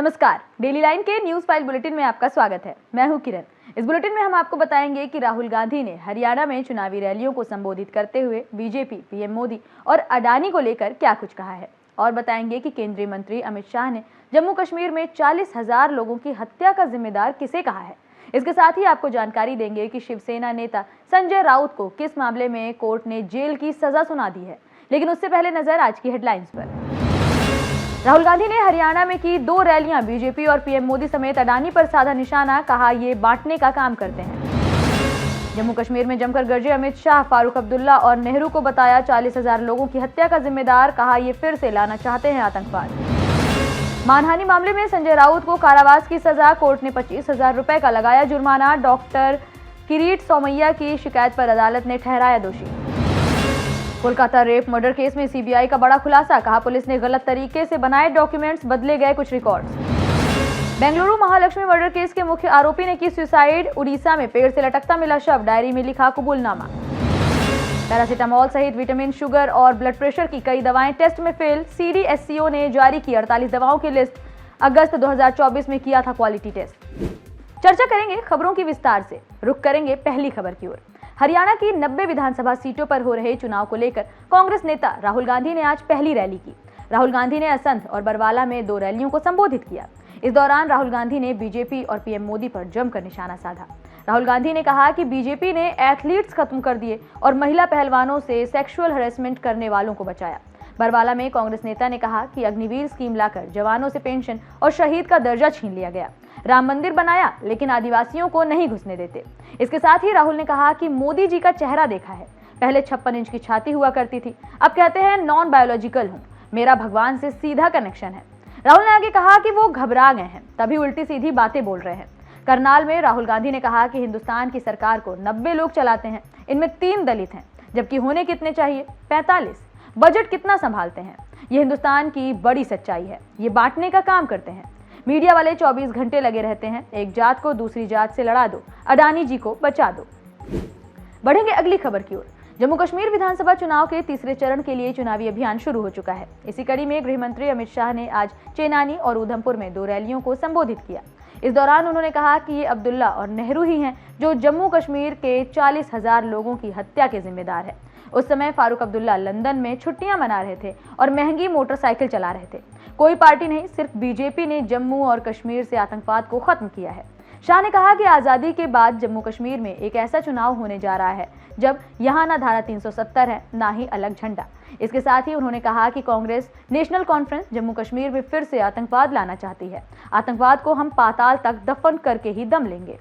नमस्कार, daily line के news file bulletin में आपका स्वागत है। मैं हूं किरण। इस बुलेटिन में हम आपको बताएंगे कि राहुल गांधी ने हरियाणा में चुनावी रैलियों को संबोधित करते हुए बीजेपी, पीएम मोदी और अडानी को लेकर क्या कुछ कहा है, और बताएंगे कि केंद्रीय मंत्री अमित शाह ने जम्मू कश्मीर में 40,000 लोगों की हत्या का जिम्मेदार किसे कहा है। इसके साथ ही आपको जानकारी देंगे कि शिवसेना नेता संजय राउत को किस मामले में कोर्ट ने जेल की सजा सुना दी है। लेकिन उससे पहले नजर आज की हेडलाइंस पर। राहुल गांधी ने हरियाणा में की 2 रैलियां, बीजेपी और पीएम मोदी समेत अडानी पर साधा निशाना, कहा ये बांटने का काम करते हैं। जम्मू कश्मीर में जमकर गरजे अमित शाह, फारूक अब्दुल्ला और नेहरू को बताया 40,000 लोगों की हत्या का जिम्मेदार, कहा ये फिर से लाना चाहते हैं आतंकवाद। मानहानि मामले में संजय राउत को कारावास की सजा, कोर्ट ने 25,000 रुपए का लगाया जुर्माना। डॉक्टर किरीट सोमैया की शिकायत पर अदालत ने ठहराया दोषी। कोलकाता रेप मर्डर केस में सीबीआई का बड़ा खुलासा, कहा पुलिस ने गलत तरीके से बनाए डॉक्यूमेंट्स, बदले गए कुछ records. Bengaluru Mahalakshmi murder case के मुख्य आरोपी ने की सुसाइड, उड़ीसा में पेड़ से लटकता मिला शव, डायरी में लिखा कबूलनामा। पैरासीटामोल सहित विटामिन, शुगर और ब्लड प्रेशर की कई दवाएं टेस्ट में फेल, सीडीएससीओ ने जारी की 48 दवाओं की लिस्ट, अगस्त 2024 में किया था क्वालिटी टेस्ट। चर्चा करेंगे खबरों की विस्तार से, रुख करेंगे पहली खबर की ओर। हरियाणा की 90 विधानसभा सीटों पर हो रहे चुनाव को लेकर कांग्रेस नेता राहुल गांधी ने आज पहली रैली की। राहुल गांधी ने असंध और बरवाला में 2 रैलियों को संबोधित किया। इस दौरान राहुल गांधी ने बीजेपी और पीएम मोदी पर जमकर निशाना साधा। राहुल गांधी ने कहा कि बीजेपी ने एथलीट्स खत्म कर दिए और महिला पहलवानों से सेक्सुअल हैरेसमेंट करने वालों को बचाया। बरवाला में कांग्रेस नेता ने कहा कि अग्निवीर स्कीम लाकर जवानों से पेंशन और शहीद का दर्जा छीन लिया गया। राम मंदिर बनाया लेकिन आदिवासियों को नहीं घुसने देते। इसके साथ ही राहुल ने कहा कि मोदी जी का चेहरा देखा है, पहले 56 इंच की छाती हुआ करती थी, अब कहते हैं नॉन बायोलॉजिकल हूं, मेरा भगवान से सीधा कनेक्शन है। राहुल ने आगे कहा कि वो घबरा गए हैं, तभी उल्टी सीधी बातें बोल रहे हैं। करनाल में राहुल गांधी ने कहा कि हिंदुस्तान की सरकार को 90 लोग चलाते हैं, इनमें 3 दलित हैं, जबकि होने कितने चाहिए 45। बजट कितना संभालते हैं, ये हिंदुस्तान की बड़ी सच्चाई है, ये बांटने का काम करते हैं। मीडिया वाले 24 घंटे लगे रहते हैं, एक जात को दूसरी जात से लड़ा दो, अडानी जी को बचा दो। बढ़ेंगे अगली खबर की ओर। जम्मू कश्मीर विधानसभा चुनाव के तीसरे चरण के लिए चुनावी अभियान शुरू हो चुका है। इसी कड़ी में गृह मंत्री अमित शाह ने आज चेनानी और उधमपुर में 2 रैलियों को संबोधित किया। इस दौरान उन्होंने कहा कि ये अब्दुल्ला और नेहरू ही हैं जो जम्मू कश्मीर के 40,000 लोगों की हत्या के जिम्मेदार है। उस समय फारूक अब्दुल्ला लंदन में छुट्टियां मना रहे थे और महंगी मोटरसाइकिल चला रहे थे। कोई पार्टी नहीं, सिर्फ बीजेपी ने जम्मू और कश्मीर से आतंकवाद को खत्म किया है। शाह ने कहा कि आजादी के बाद जम्मू कश्मीर में एक ऐसा चुनाव होने जा रहा है जब यहाँ ना धारा 370 है, ना ही अलग झंडा। इसके साथ ही उन्होंने कहा कि कांग्रेस नेशनल कॉन्फ्रेंस जम्मू कश्मीर में फिर से आतंकवाद लाना चाहती है। आतंकवाद को हम पाताल तक दफन करके ही दम लेंगे।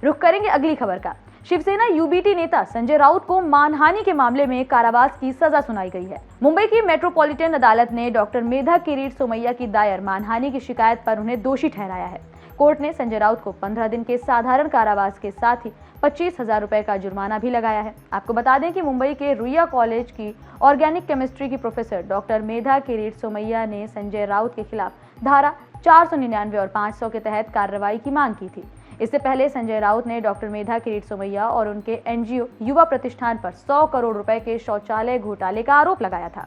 रुख करेंगे अगली खबर का। शिवसेना यूबीटी नेता संजय राउत को मानहानि के मामले में कारावास की सजा सुनाई गई है। मुंबई की मेट्रोपॉलिटन अदालत ने डॉक्टर मेधा किरीट सोमैया की दायर मानहानि की शिकायत पर उन्हें दोषी ठहराया है। कोर्ट ने संजय राउत को 15 दिन के साधारण कारावास के साथ ही 25,000 रुपए का जुर्माना भी लगाया है। आपको बता दें कि मुंबई के रुइया कॉलेज की ऑर्गेनिक केमिस्ट्री की प्रोफेसर डॉक्टर मेधा किरीट सोमैया ने संजय राउत के खिलाफ धारा 499 और 500 के तहत कार्रवाई की मांग की थी। इससे पहले संजय राउत ने डॉक्टर मेधा किरीट सोमैया और उनके एनजीओ युवा प्रतिष्ठान पर 100 करोड़ रुपए के शौचालय घोटाले का आरोप लगाया था।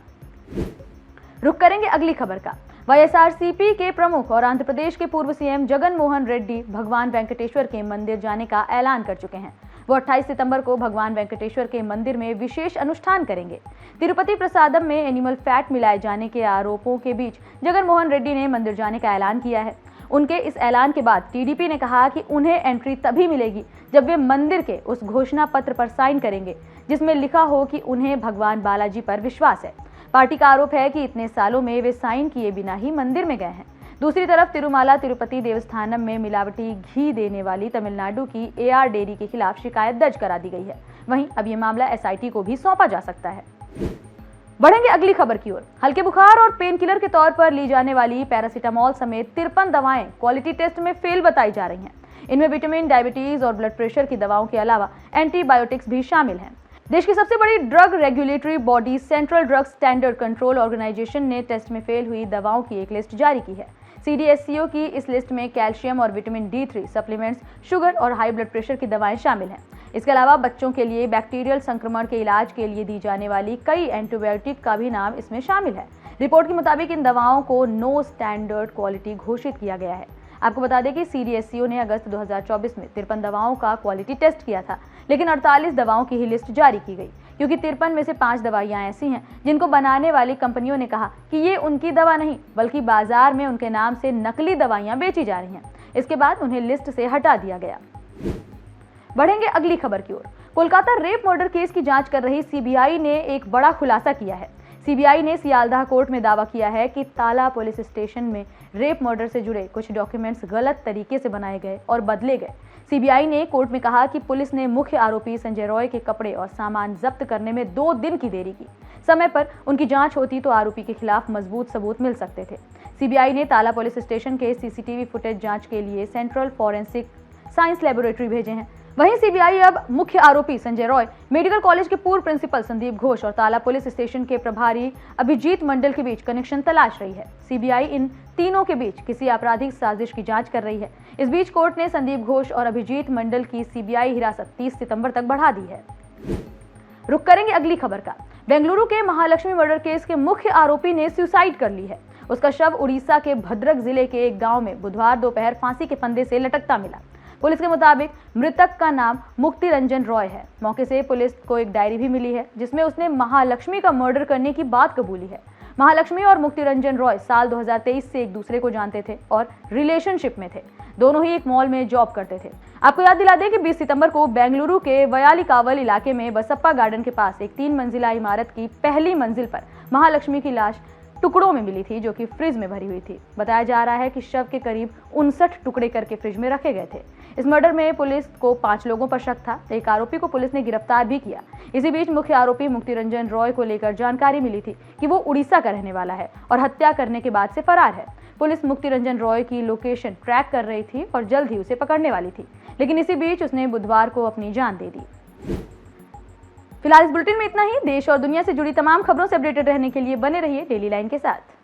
रुख करेंगे अगली खबर का। वाईएसआरसीपी के प्रमुख और आंध्र प्रदेश के पूर्व सीएम जगन मोहन रेड्डी भगवान वेंकटेश्वर के मंदिर जाने का ऐलान कर चुके हैं। वो 28 सितंबर को भगवान वेंकटेश्वर के मंदिर में विशेष अनुष्ठान करेंगे। तिरुपति प्रसादम में एनिमल फैट मिलाए जाने के आरोपों के बीच जगन मोहन रेड्डी ने मंदिर जाने का ऐलान किया है। उनके इस ऐलान के बाद टीडीपी ने कहा कि उन्हें एंट्री तभी मिलेगी जब वे मंदिर के उस घोषणा पत्र पर साइन करेंगे जिसमें लिखा हो कि उन्हें भगवान बालाजी पर विश्वास है। पार्टी का आरोप है कि इतने सालों में वे साइन किए बिना ही मंदिर में गए हैं। दूसरी तरफ तिरुमाला तिरुपति देवस्थानम में मिलावटी घी देने वाली तमिलनाडु की एआर डेयरी के खिलाफ शिकायत दर्ज करा दी गई है। वहीं अब ये मामला एसआईटी को भी सौंपा जा सकता है। बढ़ेंगे अगली खबर की ओर। हल्के बुखार और पेन किलर के तौर पर ली जाने वाली पैरासीटामोल समेत 53 दवाएं क्वालिटी टेस्ट में फेल बताई जा रही हैं। इनमें विटामिन, डायबिटीज और ब्लड प्रेशर की दवाओं के अलावा एंटीबायोटिक्स भी शामिल हैं। देश की सबसे बड़ी drug regulatory body central drug standard control organisation ने टेस्ट में फेल हुई दवाओं की एक लिस्ट जारी की है। सीडीएससीओ की इस लिस्ट में कैल्शियम और विटामिन D3 सप्लीमेंट्स, शुगर और हाई ब्लड प्रेशर की दवाएं शामिल हैं। इसके अलावा बच्चों के लिए बैक्टीरियल संक्रमण के इलाज के लिए दी जाने वाली कई एंटीबायोटिक का भी नाम इसमें शामिल है। रिपोर्ट के मुताबिक इन दवाओं को नो स्टैंडर्ड क्वालिटी घोषित किया गया है। आपको बता दें कि CDSCO ने अगस्त 2024 में 53 दवाओं का क्वालिटी टेस्ट किया था, लेकिन 48 दवाओं की ही लिस्ट जारी की गई, क्योंकि 53 में से 5 दवाइयां ऐसी हैं जिनको बनाने वाली कंपनियों ने कहा कि ये उनकी दवा नहीं बल्कि बाजार में उनके नाम से नकली दवाइयां बेची जा रही हैं। इसके बाद उन्हें लिस्ट से हटा दिया गया। बढ़ेंगे अगली खबर की ओर। कोलकाता रेप मर्डर केस की जांच कर रही CBI ने एक बड़ा खुलासा किया है। CBI ने सियालदह कोर्ट में दावा किया है कि ताला पुलिस स्टेशन में रेप मर्डर से जुड़े कुछ डॉक्यूमेंट्स गलत तरीके से बनाए गए और बदले गए। CBI ने कोर्ट में कहा कि पुलिस ने मुख्य आरोपी संजय रॉय के कपड़े और सामान जब्त करने में 2 दिन की देरी की। समय पर उनकी जांच होती तो आरोपी के खिलाफ मजबूत सबूत मिल सकते थे। CBI ने ताला पुलिस स्टेशन के CCTV फुटेज जांच के लिए सेंट्रल फॉरेंसिक साइंस लेबोरेटरी भेजे हैं। वहीं CBI अब मुख्य आरोपी संजय रॉय, मेडिकल कॉलेज के पूर्व प्रिंसिपल संदीप घोष और ताला पुलिस स्टेशन के प्रभारी अभिजीत मंडल के बीच कनेक्शन तलाश रही है। CBI इन तीनों के बीच किसी आपराधिक साजिश की जांच कर रही है। इस बीच कोर्ट ने संदीप घोष और अभिजीत मंडल की CBI हिरासत 30 सितंबर तक बढ़ा दी है। रुक करेंगे अगली खबर का। बेंगलुरु के महालक्ष्मी मर्डर केस के मुख्य आरोपी ने सुसाइड कर ली है। उसका शव उड़ीसा के भद्रक जिले के एक गांव में बुधवार दोपहर फांसी के फंदे से लटकता मिला। पुलिस के मुताबिक मृतक का नाम मुक्ति रंजन रॉय है। मौके से पुलिस को एक डायरी भी मिली है जिसमें उसने महालक्ष्मी का मर्डर करने की बात कबूली है। महालक्ष्मी और मुक्ति रंजन रॉय साल 2023 से एक दूसरे को जानते थे और रिलेशनशिप में थे। दोनों ही एक मॉल में जॉब करते थे। आपको याद दिला दें कि 20 सितंबर को बेंगलुरु के वयालिकावल इलाके में बसप्पा गार्डन के पास एक 3 मंजिला इमारत की पहली मंजिल पर महालक्ष्मी की लाश टुकड़ों में मिली थी, जो कि फ्रिज में भरी हुई थी। बताया जा रहा है कि शव के करीब 59 टुकड़े करके फ्रिज में रखे गए थे। इस मर्डर में पुलिस को 5 लोगों पर शक था। एक आरोपी को पुलिस ने गिरफ्तार भी किया। इसी बीच मुख्य आरोपी मुक्ति रंजन रॉय को लेकर जानकारी मिली थी कि वो उड़ीसा का रहने वाला है और हत्या करने के बाद से फरार है। पुलिस मुक्ति रंजन रॉय की लोकेशन ट्रैक कर रही थी और जल्द ही उसे पकड़ने वाली थी, लेकिन इसी बीच उसने बुधवार को अपनी जान दे दी। फिलहाल इस बुलेटिन में इतना ही। देश और दुनिया से जुड़ी तमाम खबरों से अपडेटेड रहने के लिए बने रहिए डेली लाइन के साथ।